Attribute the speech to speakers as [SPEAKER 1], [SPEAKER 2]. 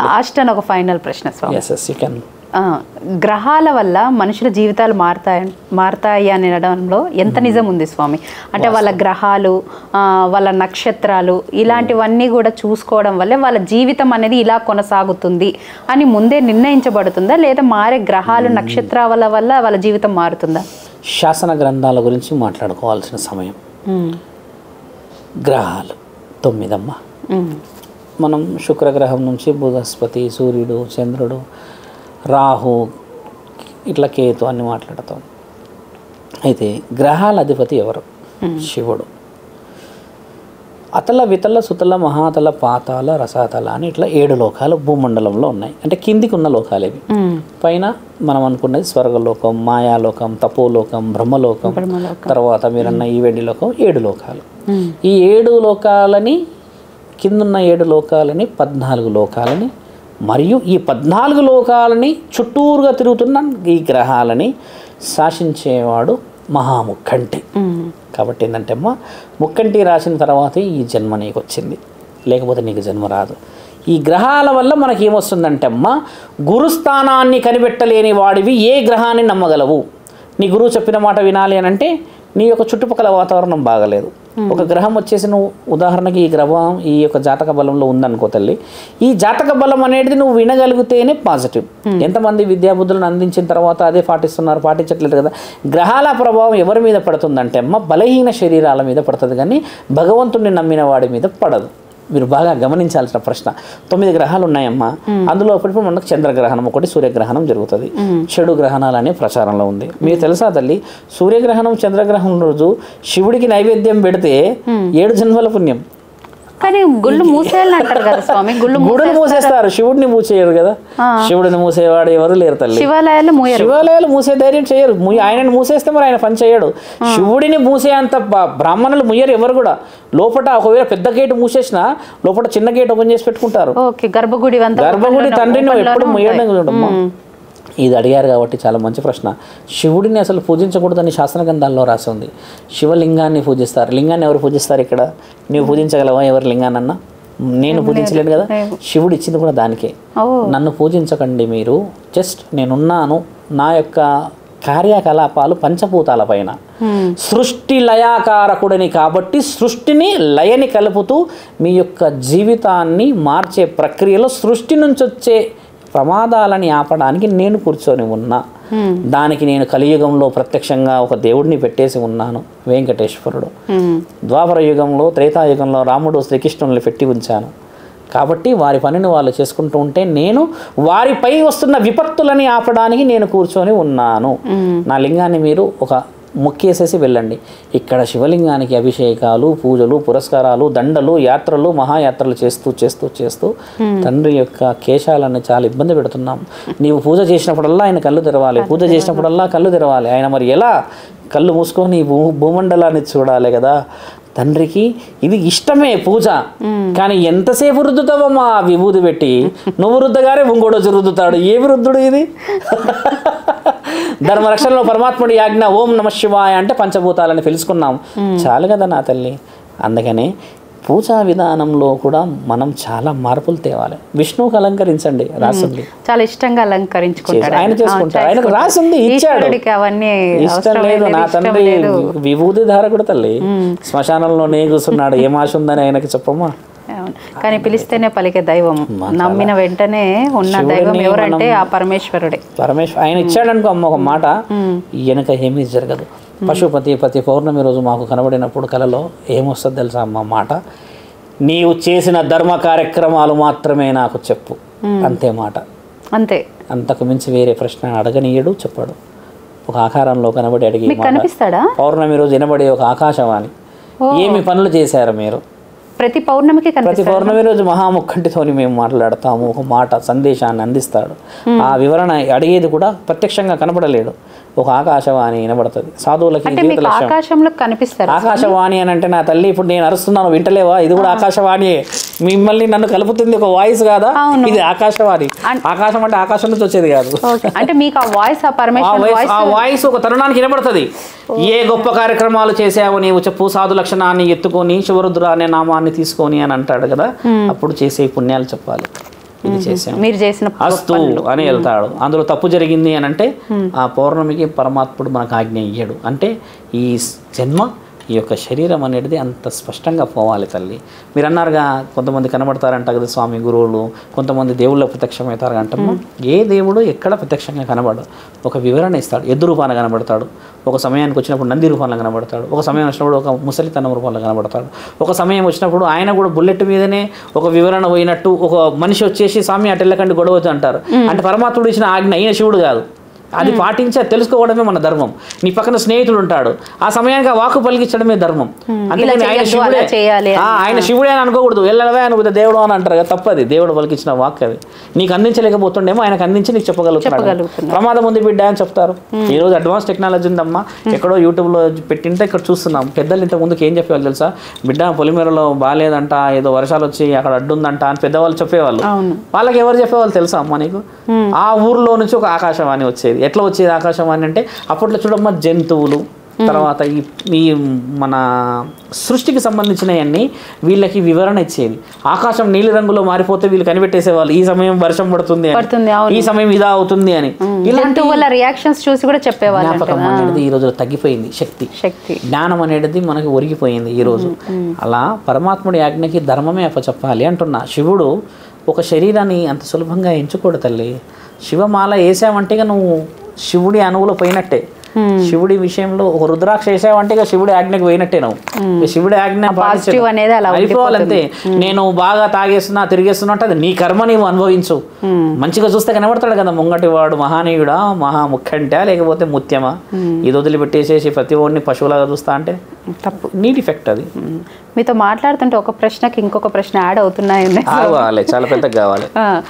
[SPEAKER 1] Last అని ఒక final ప్రశ్న స్వామి.
[SPEAKER 2] yes yes you can.
[SPEAKER 1] గ్రహాల వల్ల మనుషుల జీవితాలు మారుతాయి అని అనడంలో ఎంత నిజం ఉంది స్వామి? అంటే వాళ్ళ గ్రహాలు, వాళ్ళ నక్షత్రాలు ఇలాంటివన్నీ కూడా చూసుకోవడం వల్ల వాళ్ళ జీవితం అనేది ఇలా కొనసాగుతుంది అని ముందే నిర్ణయించబడుతుందా, లేదా మారే గ్రహాలు నక్షత్రాల వల్ల వాళ్ళ జీవితం మారుతుందా?
[SPEAKER 2] శాసన గ్రంథాల గురించి మాట్లాడుకోవాల్సిన సమయం. గ్రహాలు 9 అమ్మ. మనం శుక్రగ్రహం నుంచి బృహస్పతి, సూర్యుడు, చంద్రుడు, రాహు, ఇట్లా కేతు అన్ని మాట్లాడతాం. అయితే గ్రహాల అధిపతి ఎవరు? శివుడు. అతల, వితల, సుతల, మహాతల, పాతాల, రసాతల అని ఇట్లా 7 లోకాలు భూమండలంలో ఉన్నాయి. అంటే కిందికి ఉన్న లోకాలు ఇవి. పైన మనం అనుకున్నది స్వర్గలోకం, మాయాలోకం, తపోలోకం, బ్రహ్మలోకం, తర్వాత మీరన్న ఈ వెండి లోకం, 7 లోకాలు. ఈ 7 లోకాలని, కిందున్న 7 లోకాలని 14 లోకాలని, మరియు ఈ 14 లోకాలని చుట్టూరుగా తిరుగుతున్న ఈ గ్రహాలని శాసించేవాడు మహాముక్కంటి. కాబట్టి ఏంటంటే అమ్మ, ముక్కంటి రాసిన తర్వాతే ఈ జన్మ నీకు వచ్చింది, లేకపోతే నీకు జన్మ రాదు. ఈ గ్రహాల వల్ల మనకి ఏమొస్తుందంటే అమ్మ, గురుస్థానాన్ని కనిపెట్టలేని వాడివి ఏ గ్రహాన్ని నమ్మగలవు? నీ గురువు చెప్పిన మాట వినాలి అని అంటే నీ యొక్క చుట్టుపక్కల వాతావరణం బాగలేదు. ఒక గ్రహం వచ్చేసి నువ్వు ఉదాహరణకి ఈ గ్రహం ఈ యొక్క జాతక బలంలో ఉందనుకో తల్లి, ఈ జాతక బలం అనేది నువ్వు వినగలిగితేనే పాజిటివ్. ఎంతమంది విద్యాబుద్ధులను అందించిన తర్వాత అదే పాటిస్తున్నారు, పాటించట్లేదు కదా. గ్రహాల ప్రభావం ఎవరి మీద పడుతుందంటే అమ్మ, బలహీన శరీరాల మీద పడుతుంది, కానీ భగవంతుడిని నమ్మిన వాడి మీద పడదు. మీరు బాగా గమనించాల్సిన ప్రశ్న. 9 గ్రహాలు ఉన్నాయమ్మా. అందులో అప్పుడు మనకు చంద్రగ్రహణం ఒకటి, సూర్యగ్రహణం జరుగుతుంది. చెడు గ్రహణాలు అనే ప్రచారంలో ఉంది. మీకు తెలుసా తల్లి, సూర్యగ్రహణం చంద్రగ్రహణం రోజు శివుడికి నైవేద్యం పెడితే 7 జన్మల పుణ్యం.
[SPEAKER 1] కానీ గుళ్ళు మూసేయాలని అంటారు కదా స్వామి. గుళ్ళు
[SPEAKER 2] మూసేస్తారు, శివుడిని మూసేయరు కదా. శివుడిని మూసేవాడు ఎవరు లేరు తల్లి. శివాలయాలు మూసే ధైర్యం చేయరు. ఆయనని మూసేస్తే మరి ఆయన పని చేయడు. శివుడిని మూసేంత బ్రాహ్మణులు ముయ్యరు ఎవరు కూడా. లోపల ఒకవేళ పెద్ద గేటు మూసేసినా లోపల చిన్న గేట్ ఓపెన్ చేసి పెట్టుకుంటారు.
[SPEAKER 1] గర్భగుడి
[SPEAKER 2] తండ్రిని ఎప్పుడు ముయ్యడం చూడమ్మా. ఇది అడిగారు కాబట్టి చాలా మంచి ప్రశ్న. శివుడిని అసలు పూజించకూడదని శాస్త్ర గ్రంథాల్లో రాసి ఉంది. శివలింగాన్ని పూజిస్తారు. లింగాన్ని ఎవరు పూజిస్తారు ఇక్కడ? నీవు పూజించగలవా ఎవరు లింగాన్నన్నా? నేను పూజించలేను కదా. శివుడు ఇచ్చింది కూడా దానికే. నన్ను పూజించకండి మీరు, జస్ట్ నేనున్నాను, నా యొక్క కార్యకలాపాలు పంచభూతాల పైన, సృష్టి లయాకారకుడని కాబట్టి సృష్టిని లయని కలుపుతూ మీ యొక్క జీవితాన్ని మార్చే ప్రక్రియలో సృష్టి నుంచి వచ్చే ప్రమాదాలని ఆపడానికి నేను కూర్చొని ఉన్నా. దానికి నేను కలియుగంలో ప్రత్యక్షంగా ఒక దేవుడిని పెట్టేసి ఉన్నాను, వెంకటేశ్వరుడు. ద్వాపర యుగంలో, త్రేతాయుగంలో రాముడు శ్రీకృష్ణుల్ని పెట్టి ఉంచాను. కాబట్టి వారి పనిని వాళ్ళు చేసుకుంటూ ఉంటే నేను వారిపై వస్తున్న విపత్తులని ఆపడానికి నేను కూర్చొని ఉన్నాను. నా లింగాన్ని మీరు ఒక మొక్కేసేసి వెళ్ళండి. ఇక్కడ శివలింగానికి అభిషేకాలు, పూజలు, పురస్కారాలు, దండలు, యాత్రలు, మహాయాత్రలు చేస్తూ చేస్తూ చేస్తూ తండ్రి యొక్క కేశాలను చాలా ఇబ్బంది పెడుతున్నాం. నీవు పూజ చేసినప్పుడల్లా ఆయన కళ్ళు తెరవాలి, పూజ చేసినప్పుడల్లా కళ్ళు తెరవాలి. ఆయన మరి ఎలా కళ్ళు మూసుకొని భూమండలాన్ని చూడాలి కదా. తండ్రికి ఇది ఇష్టమే పూజ, కానీ ఎంతసేపు రుద్దుతావమ్మా విభూతి పెట్టి? నువ్వు రుద్దగానే ఇంకోడొచ్చి రుద్దుతాడు. ఏమి రుద్దుడు ఇది? ధర్మరక్షణలో పరమాత్ముడి ఆజ్ఞ ఓం నమ శివాయ అంటే పంచభూతాలని తెలుసుకున్నాం చాలు కదా నా తల్లి. అందుకనే పూజా విధానంలో కూడా మనం చాలా మార్పులు తేవాలి. విష్ణువుకి అలంకరించండి రాసింది,
[SPEAKER 1] చాలా ఇష్టంగా అలంకరించుకుంటారు,
[SPEAKER 2] ఆయన చేసుకుంటారు. ఆయనకు రాసింది ఇచ్చాడు, ఇష్టం లేదు. నా తండ్రి విభూతి ధారకుడు తల్లి, శ్మశానంలోనే కూర్చున్నాడు. ఏం ఆశ ఉందని ఆయనకి చెప్పమ్మా.
[SPEAKER 1] కానీ పిలిస్తేనే పలికే దైవం, నమ్మిన వెంటనే ఉన్న దైవం ఎవరంటే ఆ పరమేశ్వరుడే.
[SPEAKER 2] ఆయన ఇచ్చాడనుకో అమ్మ ఒక మాట, వెనక ఏమీ జరగదు. పశుపతి ప్రతి పౌర్ణమి రోజు మాకు కనబడినప్పుడు కలలో ఏమొస్తుంది తెలుసా అమ్మ మాట, నీవు చేసిన ధర్మ కార్యక్రమాలు మాత్రమే నాకు చెప్పు, అంతే మాట, అంతే. అంతకు మించి వేరే ప్రశ్న అడగనీయడు, చెప్పాడు. ఒక ఆకారంలో కనబడి అడిగి పౌర్ణమి రోజు వినబడే ఒక ఆకాశవాణి, ఏమి పనులు చేశారు మీరు?
[SPEAKER 1] ప్రతి పౌర్ణమి
[SPEAKER 2] రోజు మహాముఖంటితోని మేము మాట్లాడతాము, ఒక మాట సందేశాన్ని అందిస్తాడు. ఆ వివరణ అడిగేది కూడా ప్రత్యక్షంగా కనపడలేడు, ఒక ఆకాశవాణి వినబడుతుంది. సాధువులకి ఆకాశవాణి అని అంటే నా తల్లి ఇప్పుడు నేను అరుస్తున్నాను వింటలేవా? ఇది కూడా ఆకాశవాణియే, మిమ్మల్ని నన్ను కలుపుతుంది ఒక వాయిస్ కాదా? ఇది ఆకాశవాణి. ఆకాశం అంటే ఆకాశం నుంచి వచ్చేది కాదు.
[SPEAKER 1] అంటే మీకు ఆ వాయిస్,
[SPEAKER 2] ఆ వాయిస్ ఒక తరుణానికి వినబడుతుంది. ఏ గొప్ప కార్యక్రమాలు చేసావు నీవు చెప్పు, సాధు లక్షణాన్ని ఎత్తుకొని శివరుద్ర అనే నామాన్ని తీసుకొని అని అంటాడు కదా, అప్పుడు చేసే పుణ్యాలు చెప్పాలి. ఇది చేసాం,
[SPEAKER 1] మీరు చేసిన
[SPEAKER 2] అస్తు అని వెళ్తాడు. అందులో తప్పు జరిగింది అని అంటే ఆ పౌర్ణమికి పరమాత్ముడు మనకు ఆజ్ఞ ఇయ్యడు. అంటే ఈ జన్మ ఈ యొక్క శరీరం అనేది అంత స్పష్టంగా పోవాలి తల్లి. మీరు అన్నారుగా కొంతమంది కనబడతారంట కదా స్వామి గురువులు, కొంతమంది దేవుళ్ళ ప్రత్యక్షమవుతారు అంటాము. ఏ దేవుడు ఎక్కడ ప్రత్యక్షంగా కనబడు, ఒక వివరణ ఇస్తాడు. ఎద్దు రూపాన కనబడతాడు, ఒక సమయానికి వచ్చినప్పుడు నంది రూపంలో కనబడతాడు, ఒక సమయం వచ్చినప్పుడు ఒక ముసలితనం రూపంలో కనబడతాడు, ఒక సమయం వచ్చినప్పుడు ఆయన కూడా బుల్లెట్ మీదనే ఒక వివరణ పోయినట్టు ఒక మనిషి వచ్చేసి స్వామి అటు వెళ్ళకండి గొడవద్దు అంటారు. అంటే పరమాత్ముడు ఇచ్చిన ఆజ్ఞ, ఈయన శివుడు కాదు. అది పాటించి తెలుసుకోవడమే మన ధర్మం. నీ పక్కన స్నేహితుడు ఉంటాడు, ఆ సమయానికి ఆ వాక్కు పలికించడమే ధర్మం. అందుకని ఆయన శివుడే, ఆయన శివుడే అని అనుకోకూడదు. వెళ్ళవే అనుకుంటే దేవుడు అని అంటారు కదా, తప్పది. దేవుడు పలికించిన వాక్ అది. నీకు అందించలేకపోతుండేమో ఆయనకు అందించి నీకు చెప్పగలుగుతున్నాడు. ప్రమాదం ఉంది బిడ్డ అని చెప్తారు. ఈ రోజు అడ్వాన్స్ టెక్నాలజీ ఉందమ్మా. ఎక్కడో యూట్యూబ్లో పెట్టింటే ఇక్కడ చూస్తున్నాం. పెద్దలు ఇంతకు ముందుకు ఏం చెప్పేవాళ్ళు తెలుసా? బిడ్డ పొలిమేరలో బాగాలేదంట, ఏదో వర్షాలు వచ్చి అక్కడ అడ్డుందంట అని పెద్దవాళ్ళు చెప్పేవాళ్ళు. వాళ్ళకి ఎవరు చెప్పేవాళ్ళు తెలుసా అమ్మా నీకు? ఆ ఊర్లో నుంచి ఒక ఆకాశవాణి వచ్చేది. ఎట్లా వచ్చేది ఆకాశవాణి అంటే అప్పట్లో చూడమ్మా జంతువులు, తర్వాత ఈ మన సృష్టికి సంబంధించినవన్నీ వీళ్ళకి వివరణ ఇచ్చేది. ఆకాశం నీలి రంగులో మారిపోతే వీళ్ళు కనిపెట్టేసేవాళ్ళు, ఈ సమయం వర్షం పడుతుంది అని, ఈ సమయం ఇదా అవుతుంది అని.
[SPEAKER 1] ఇలాంటి వాళ్ళ రియాక్షన్స్ చూసి కూడా చెప్పేవాళ్ళు.
[SPEAKER 2] జ్ఞాపకం అనేది ఈ రోజు తగ్గిపోయింది. శక్తి జ్ఞానం అనేది మనకి ఒరిగిపోయింది ఈ రోజు. అలా పరమాత్ముడి ఆజ్ఞకి ధర్మమే అప్పచెప్పాలి అంటున్నా. శివుడు ఒక శరీరాన్ని అంత సులభంగా ఎంచుకోడు తల్లి. శివమాల వేసావంటే నువ్వు శివుడి అణువులో పోయినట్టే. శివుడి విషయంలో ఒక రుద్రాక్ష వేసావంటే శివుడి ఆజ్ఞకు పోయినట్టే నువ్వు. శివుడి ఆజ్ఞ అయిపోవాలంతే. నేను బాగా తాగేస్తున్నా తిరిగేస్తున్నా అంటే అది నీ కర్మ, నీవు అనుభవించు. మంచిగా చూస్తే కనబడతాడు కదా ముంగటి వాడు మహానీయుడా, మహాముఖ్యంటా లేకపోతే ముత్యమా. ఇది వదిలిపెట్టేసేసి ప్రతి ఒడిని పశువులాగా చూస్తా అంటే తప్పు. నీట్ ఎఫెక్ట్ అది.
[SPEAKER 1] మీతో మాట్లాడుతుంటే ఒక ప్రశ్నకి ఇంకొక ప్రశ్న యాడ్ అవుతున్నాయి.
[SPEAKER 2] చాలా పెద్దగా కావాలి.